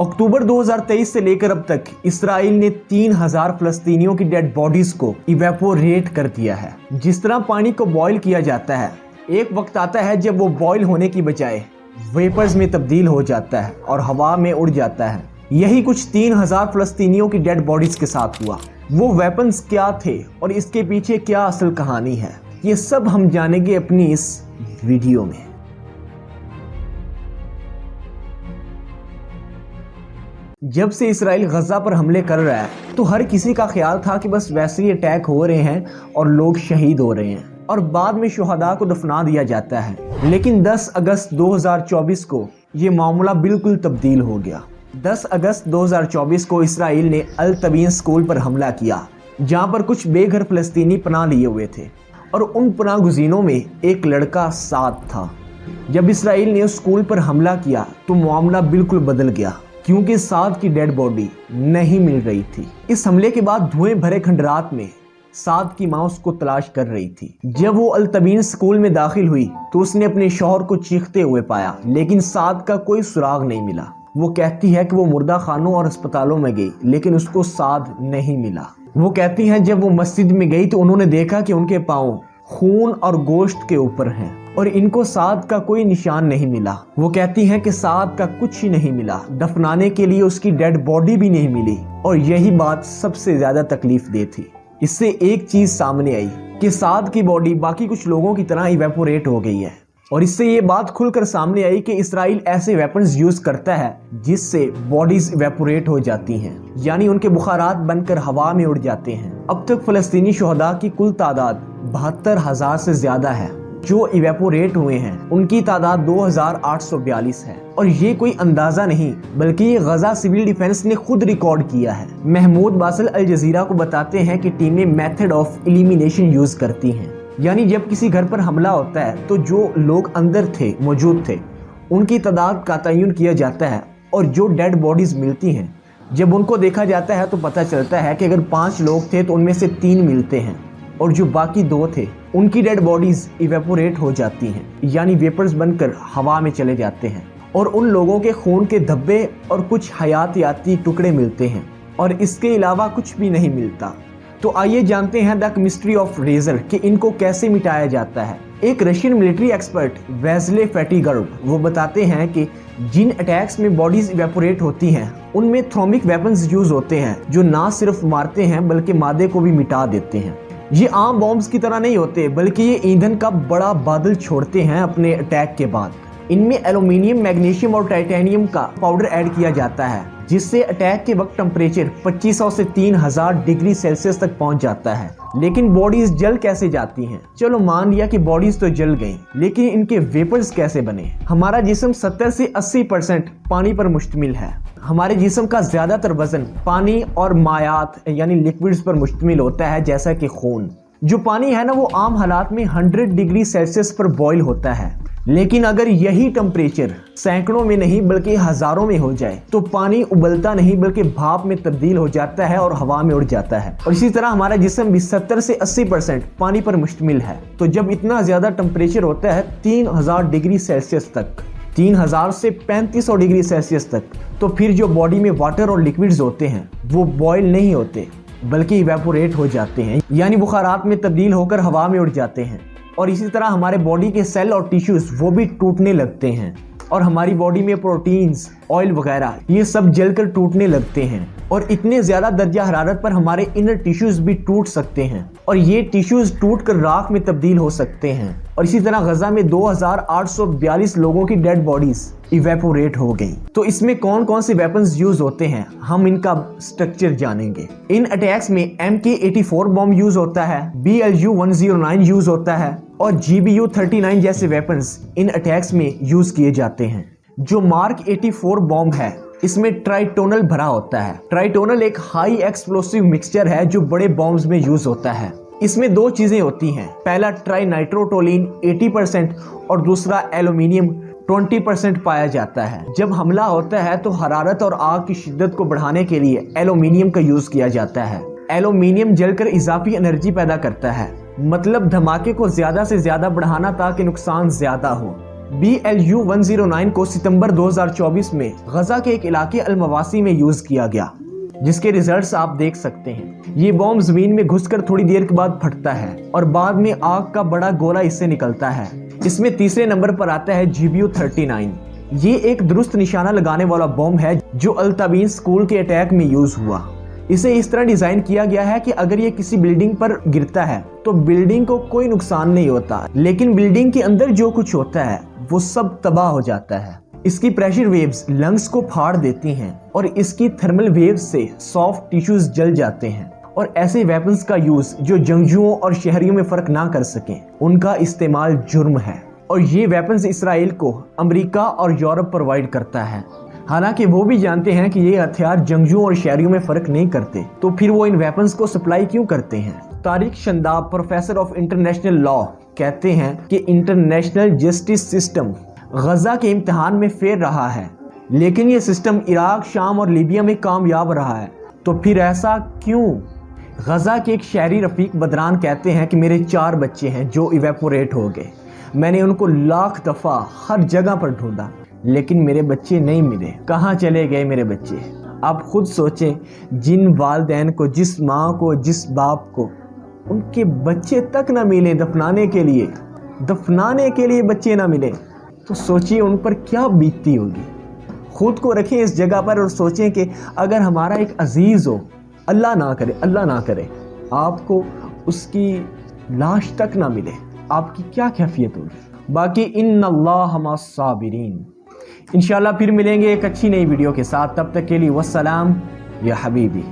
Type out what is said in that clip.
अक्टूबर 2023 से लेकर अब तक इसराइल ने 3000 फलस्तीनियों की डेड बॉडीज को इवेपोरेट कर दिया है। जिस तरह पानी को बॉयल किया जाता है, एक वक्त आता है जब वो बॉयल होने की बजाय वेपर्स में तब्दील हो जाता है और हवा में उड़ जाता है। यही कुछ 3000 फलस्तीनियों की डेड बॉडीज के साथ हुआ। वो वेपन्स क्या थे और इसके पीछे क्या असल कहानी है, ये सब हम जानेंगे अपनी इस वीडियो में। जब से इसराइल गजा पर हमले कर रहा है तो हर किसी का ख्याल था कि बस वैसे ही अटैक हो रहे हैं और लोग शहीद हो रहे हैं और बाद में शुहदा को दफना दिया जाता है। लेकिन 10 अगस्त 2024 को ये मामला बिल्कुल तब्दील हो गया। 10 अगस्त 2024 को इसराइल ने अल तबीन स्कूल पर हमला किया, जहां पर कुछ बेघर फलस्तीनी पनाह लिए हुए थे और उन पनाह गुज़ीनों में एक लड़का साद था। जब इसराइल ने उस स्कूल पर हमला किया तो मामला बिल्कुल बदल गया, क्योंकि साद की डेड बॉडी नहीं मिल रही थी। इस हमले के बाद धुएं भरे खंडरात में साद की मां उसको तलाश कर रही थी। जब वो अल तबीन स्कूल में दाखिल हुई तो उसने अपने शौहर को चीखते हुए पाया, लेकिन साद का कोई सुराग नहीं मिला। वो कहती है कि वो मुर्दा खानों और अस्पतालों में गई, लेकिन उसको साद नहीं मिला। वो कहती है जब वो मस्जिद में गई तो उन्होंने देखा कि उनके पाँव खून और गोश्त के ऊपर हैं और इनको साद का कोई निशान नहीं मिला। वो कहती हैं कि साद का कुछ ही नहीं मिला, दफनाने के लिए उसकी डेड बॉडी भी नहीं मिली। और यही बात सबसे ज्यादा तकलीफ दे थी। इससे एक चीज सामने आई कि साद की बॉडी बाकी कुछ लोगों की तरह इवेपोरेट हो गई है। और इससे ये बात खुलकर सामने आई कि इसराइल ऐसे वेपन्स यूज करता है जिससे बॉडीज इवेपोरेट हो जाती हैं, यानी उनके बुखारात बनकर हवा में उड़ जाते हैं। अब तक फलस्तीनी शुहदा की कुल तादाद 72,000 से ज्यादा है। जो इवेपोरेट हुए हैं उनकी तादाद 2842 है। और ये कोई अंदाजा नहीं, बल्कि ये गजा सिविल डिफेंस ने खुद रिकॉर्ड किया है। महमूद बासल अल जजीरा को बताते हैं कि टीमें मेथड ऑफ एलिमिनेशन यूज करती हैं, यानी जब किसी घर पर हमला होता है तो जो लोग अंदर थे, मौजूद थे, उनकी तादाद का तयन किया जाता है और जो डेड बॉडीज मिलती हैं जब उनको देखा जाता है तो पता चलता है कि अगर 5 लोग थे तो उनमें से 3 मिलते हैं और जो बाकी 2 थे उनकी डेड बॉडीज इवेपोरेट हो जाती हैं, यानी वेपर्स बनकर हवा में चले जाते हैं और उन लोगों के खून के धब्बे और कुछ हयातियाती टुकड़े मिलते हैं और इसके अलावा कुछ भी नहीं मिलता। तो आइए जानते हैं द मिस्ट्री ऑफ रेजर कि इनको कैसे मिटाया जाता है। एक रशियन मिलिट्री एक्सपर्ट वेस्ले फेटिगर्व वो बताते हैं कि जिन अटैक्स में बॉडीज इवेपोरेट होती हैं उनमें थर्मिक वेपन्स यूज होते हैं जो ना सिर्फ मारते हैं बल्कि मादे को भी मिटा देते हैं। ये आम बॉम्ब्स की तरह नहीं होते, बल्कि ये ईंधन का बड़ा बादल छोड़ते हैं अपने अटैक के बाद। इनमें एल्यूमिनियम, मैग्नीशियम और टाइटेनियम का पाउडर ऐड किया जाता है, जिससे अटैक के वक्त टेम्परेचर 2500 से 3000 डिग्री सेल्सियस तक पहुंच जाता है। लेकिन बॉडीज जल कैसे जाती हैं? चलो मान लिया कि बॉडीज तो जल गई, लेकिन इनके वेपर्स कैसे बने? हमारा जिस्म 70 से 80% पानी पर मुश्तमिल है। हमारे जिस्म का ज्यादातर वजन पानी और मायात यानी लिक्विड्स पर मुश्तमिल होता है, जैसा कि खून। जो पानी है ना, वो आम हालात में 100 डिग्री सेल्सियस पर बॉईल होता है, लेकिन अगर यही टेम्परेचर सैकड़ों में नहीं बल्कि हजारों में हो जाए तो पानी उबलता नहीं बल्कि भाप में तब्दील हो जाता है और हवा में उड़ जाता है। और इसी तरह हमारा जिस्म भी 70 से 80% पानी पर मुश्तमिल है। तो जब इतना ज्यादा टेम्परेचर होता है 3000 डिग्री सेल्सियस तक, 3000 से 3500 डिग्री सेल्सियस तक, तो फिर जो बॉडी में वाटर और लिक्विड्स होते हैं वो बॉयल नहीं होते बल्कि इवेपोरेट हो जाते हैं, यानी बुखारात में तब्दील होकर हवा में उड़ जाते हैं। और इसी तरह हमारे बॉडी के सेल और टिश्यूज वो भी टूटने लगते हैं और हमारी बॉडी में प्रोटीन्स, ऑयल वगैरह ये सब जलकर टूटने लगते हैं और इतने ज्यादा दर्जा हरारत पर हमारे इनर टिश्यूज भी टूट सकते हैं और ये टिश्यूज टूटकर राख में तब्दील हो सकते हैं। और इसी तरह गजा में 2842 लोगों की डेड बॉडीज इवेपोरेट हो गई। तो इसमें कौन कौन से वेपन्स यूज होते हैं, हम इनका स्ट्रक्चर जानेंगे। इन अटैक्स में MK-84 बॉम्ब यूज होता है, BLU-109 यूज होता है और GBU-39 जैसे वेपन्स इन अटैक्स में यूज किए जाते हैं। जो मार्क 84 बॉम्ब है इसमें ट्राइटोनल भरा होता है। ट्राइटोनल एक हाई एक्सप्लोसिव मिक्सचर है जो बड़े बॉम्ब्स में यूज होता है। इसमें 2 चीजें होती हैं, पहला ट्राइनाइट्रोटोलिन 80% और दूसरा एल्यूमिनियम 20% पाया जाता है। जब हमला होता है तो हरारत और आग की शिद्दत को बढ़ाने के लिए एल्यूमिनियम का यूज किया जाता है। एल्यूमिनियम जलकर इजाफी एनर्जी पैदा करता है, मतलब धमाके को ज्यादा से ज्यादा बढ़ाना ताकि नुकसान ज्यादा हो। BLU 109 को सितंबर 2024 में गजा के एक इलाके अल-मवासी में यूज किया गया, जिसके रिजल्ट्स आप देख सकते हैं। ये बॉम्ब जमीन में घुसकर थोड़ी देर के बाद फटता है और बाद में आग का बड़ा गोला इससे निकलता है। इसमें तीसरे नंबर पर आता है GBU 39। ये एक दुरुस्त निशाना लगाने वाला बॉम्ब है जो अल-तबीन स्कूल के अटैक में यूज हुआ। इसे इस तरह डिजाइन किया गया है कि अगर ये किसी बिल्डिंग पर गिरता है तो बिल्डिंग को कोई नुकसान नहीं होता, लेकिन बिल्डिंग के अंदर जो कुछ होता है वो सब तबाह हो जाता है। इसकी प्रेशर वेव्स लंग्स को फाड़ देती हैं और इसकी थर्मल वेव्स से सॉफ्ट टिश्यूज जल जाते हैं। और ऐसे वेपन्स का यूज जो जंगजुओं और शहरियों में फर्क ना कर सकें, उनका इस्तेमाल जुर्म है। और ये वेपन्स इसराइल को अमेरिका और यूरोप प्रोवाइड करता है। हालांकि वो भी जानते हैं कि ये हथियार जंगजुओं और शहरियों में फर्क नहीं करते, तो फिर वो इन वेपन्स को सप्लाई क्यों करते हैं? Tariq Shandab, professor of international law, कहते हैं कि इंटरनेशनल जस्टिस सिस्टम गजा के इम्तिहान में फेल रहा है, लेकिन ये सिस्टम इराक, शाम और लीबिया में कामयाब रहा है। तो फिर ऐसा क्यों? गजा के एक शहरी रफीक बदरान कहते हैं कि मेरे 4 बच्चे हैं जो इवेपोरेट हो गए। मैंने उनको लाख दफ़ा हर जगह पर ढूंढा, लेकिन मेरे बच्चे नहीं मिले। कहाँ चले गए मेरे बच्चे? आप खुद सोचें, जिन वालिदैन को, जिस माँ को, जिस बाप को उनके बच्चे तक ना मिले दफनाने के लिए बच्चे ना मिले, तो सोचिए उन पर क्या बीतती होगी। खुद को रखें इस जगह पर और सोचें कि अगर हमारा एक अजीज हो, अल्लाह ना करे आपको उसकी लाश तक ना मिले, आपकी क्या कैफियत होगी। बाकी इन्नल्लाह मअस साबिरीन। इंशाल्लाह फिर मिलेंगे एक अच्छी नई वीडियो के साथ। तब तक के लिए वस्सलाम या हबीबी।